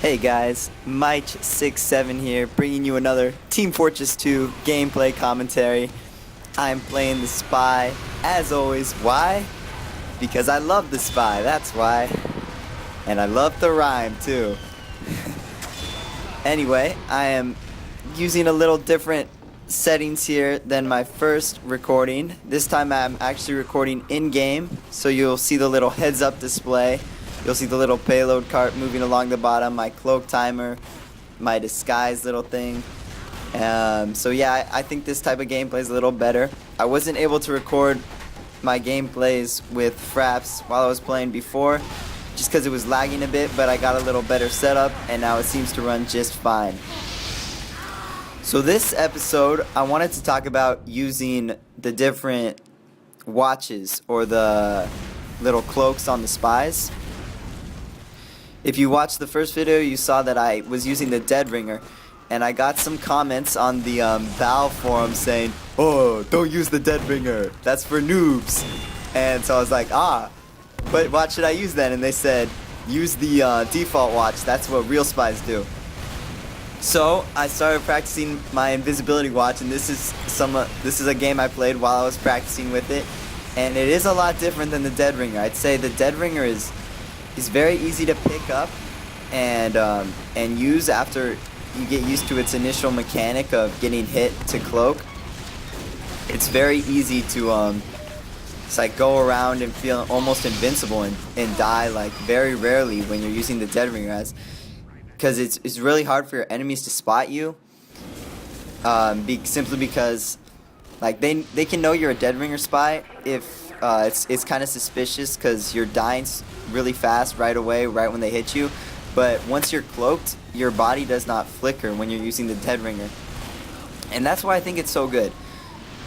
Hey guys, Mike67 here, bringing you another Team Fortress 2 gameplay commentary. I'm playing the Spy, as always. Why? Because I love the Spy, that's why. And I love the rhyme, too. Anyway, I am using a little different settings here than my first recording. This time I'm actually recording in-game, so you'll see the little heads-up display. You'll see the little payload cart moving along the bottom, my cloak timer, my disguise little thing. So yeah, I think this type of gameplay is a little better. I wasn't able to record my gameplays with fraps while I was playing before, just because it was lagging a bit, but I got a little better setup, and now it seems to run just fine. So this episode, I wanted to talk about using the different watches, or the little cloaks on the spies. If you watched the first video, you saw that I was using the Dead Ringer, and I got some comments on the Valve forum saying, "Oh, don't use the Dead Ringer, that's for noobs." And so I was like, but what should I use then? And they said, use the default watch, that's what real spies do. So I started practicing my invisibility watch, and this is a game I played while I was practicing with it, and it is a lot different than the Dead Ringer. I'd say the Dead Ringer is very easy to pick up and use after you get used to its initial mechanic of getting hit to cloak. It's very easy to it's like go around and feel almost invincible and die like very rarely when you're using the Dead Ringer, as because it's really hard for your enemies to spot you, simply because like they can know you're a Dead Ringer spy if it's kind of suspicious, because you're dying really fast right away, right when they hit you. But once you're cloaked, your body does not flicker when you're using the Dead Ringer, and that's why I think it's so good.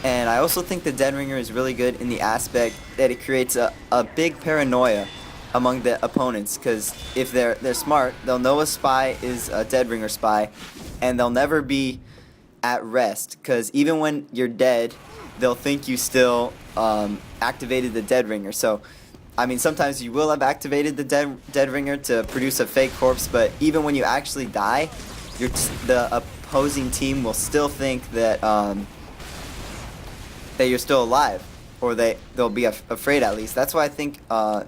And I also think the Dead Ringer is really good in the aspect that it creates a big paranoia among the opponents, because if they're smart, they'll know a spy is a Dead Ringer spy, and they'll never be at rest, because even when you're dead, they'll think you still activated the Dead Ringer. So I mean, sometimes you will have activated the Dead Ringer to produce a fake corpse, but even when you actually die, the opposing team will still think that that you're still alive, or they'll be afraid at least. That's why I think Dead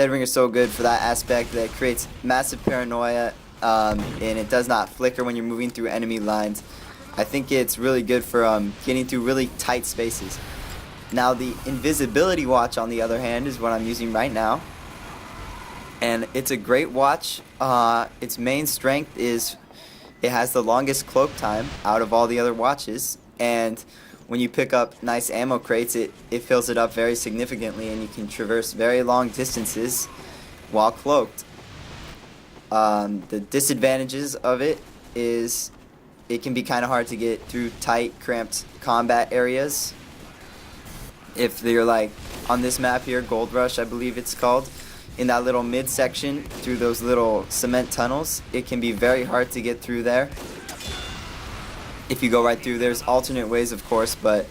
Ringer is so good for that aspect, that it creates massive paranoia, and it does not flicker when you're moving through enemy lines. I think it's really good for getting through really tight spaces. Now the invisibility watch, on the other hand, is what I'm using right now, and it's a great watch. Its main strength is it has the longest cloak time out of all the other watches, and when you pick up nice ammo crates, it fills it up very significantly, and you can traverse very long distances while cloaked. The disadvantages of it is it can be kind of hard to get through tight, cramped combat areas. If you're like on this map here, Gold Rush I believe it's called, in that little mid section through those little cement tunnels, it can be very hard to get through there. If you go right through, there's alternate ways of course, but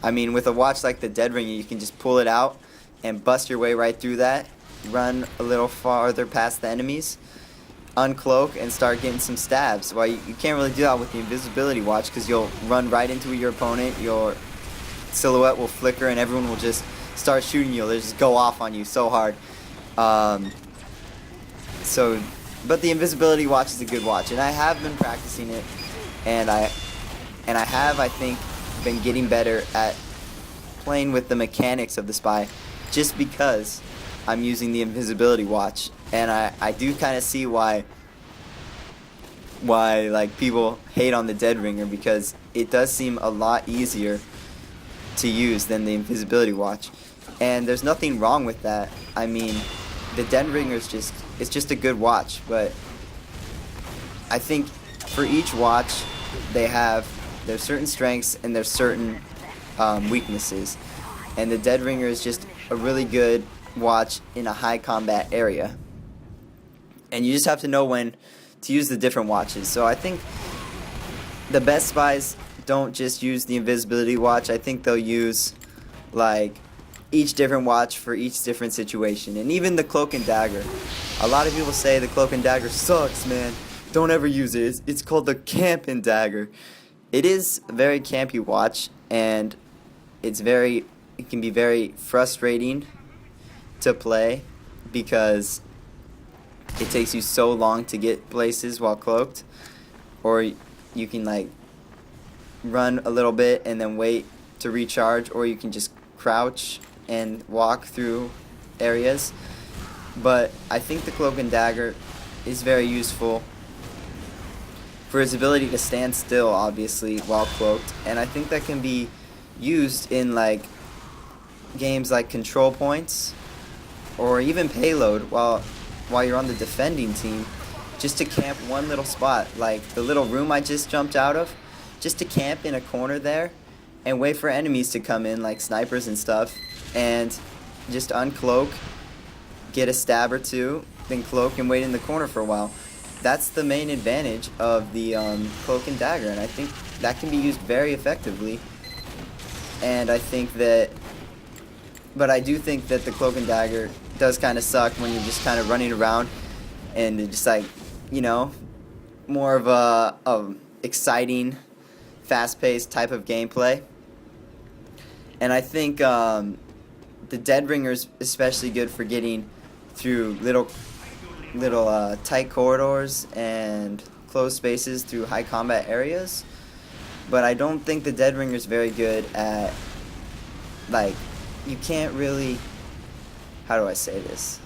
I mean, with a watch like the Dead Ringer, you can just pull it out and bust your way right through that, run a little farther past the enemies, uncloak, and start getting some stabs. Well, you can't really do that with the invisibility watch, because you'll run right into your opponent, your silhouette will flicker, and everyone will just start shooting you. They'll just go off on you so hard. But the invisibility watch is a good watch, and I have been practicing it, and I have, I think, been getting better at playing with the mechanics of the Spy, just because I'm using the invisibility watch. And I do kind of see why like people hate on the Dead Ringer, because it does seem a lot easier to use than the invisibility watch, and there's nothing wrong with that. I mean, the Dead Ringer is just a good watch, but I think for each watch there's certain strengths and there's certain weaknesses, and the Dead Ringer is just a really good watch in a high combat area, and you just have to know when to use the different watches. So I think the best spies don't just use the invisibility watch. I think they'll use like each different watch for each different situation. And even the cloak and dagger. A lot of people say the cloak and dagger sucks, man. don't ever use it. It's called the camping dagger. It is a very campy watch, and it can be very frustrating to play because it takes you so long to get places while cloaked, or you can like run a little bit and then wait to recharge, or you can just crouch and walk through areas. But I think the cloak and dagger is very useful for his ability to stand still, obviously, while cloaked, and I think that can be used in like games like Control Points or even Payload while you're on the defending team, just to camp one little spot, like the little room I just jumped out of, just to camp in a corner there and wait for enemies to come in, like snipers and stuff, and just uncloak, get a stab or two, then cloak and wait in the corner for a while. That's the main advantage of the cloak and dagger, and I think that can be used very effectively. And I think that, but I do think that the cloak and dagger does kind of suck when you're just kind of running around and just like, you know, more of a exciting, fast-paced type of gameplay. And I think the Dead Ringer's especially good for getting through little tight corridors and closed spaces through high combat areas. But I don't think the Dead Ringer's very good at, like, you can't really, how do I say this?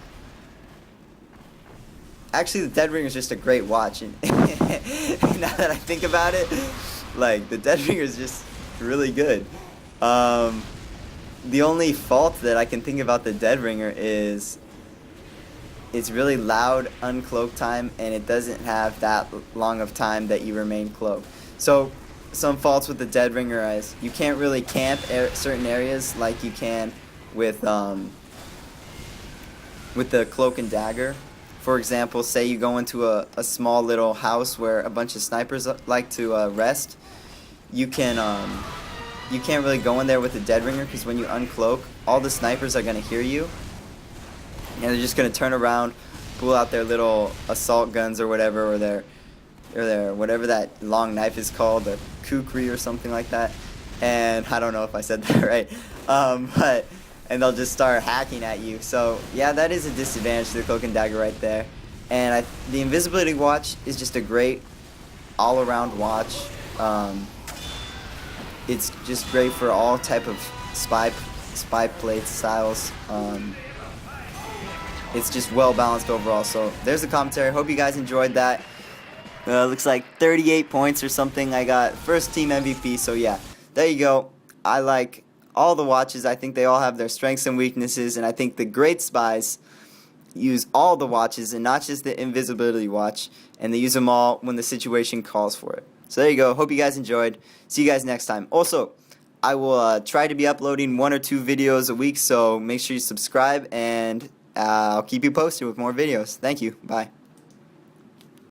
Actually, the Dead Ringer's just a great watch, and now that I think about it, like, the Dead Ringer's just really good. The only fault that I can think about the Dead Ringer is it's really loud uncloak time, and it doesn't have that long of time that you remain cloaked. So some faults with the Dead Ringer is you can't really camp certain areas like you can with the cloak and dagger. For example, say you go into a small little house where a bunch of snipers like to rest. You can't really go in there with the Dead Ringer, because when you uncloak, all the snipers are going to hear you, and they're just going to turn around, pull out their little assault guns or whatever, or their whatever that long knife is called, the kukri or something like that. And I don't know if I said that right, and they'll just start hacking at you. So yeah, that is a disadvantage to the cloak and dagger right there. And the invisibility watch is just a great all-around watch. It's just great for all type of spy plate styles. It's just well balanced overall. So there's the commentary. Hope you guys enjoyed that. Looks like 38 points or something. I got first team MVP. So yeah, there you go. I like all the watches. I think they all have their strengths and weaknesses, and I think the great spies use all the watches and not just the invisibility watch, and they use them all when the situation calls for it. So there you go. Hope you guys enjoyed. See you guys next time. Also, I will try to be uploading 1 or 2 videos a week, so make sure you subscribe, and I'll keep you posted with more videos. Thank you. Bye.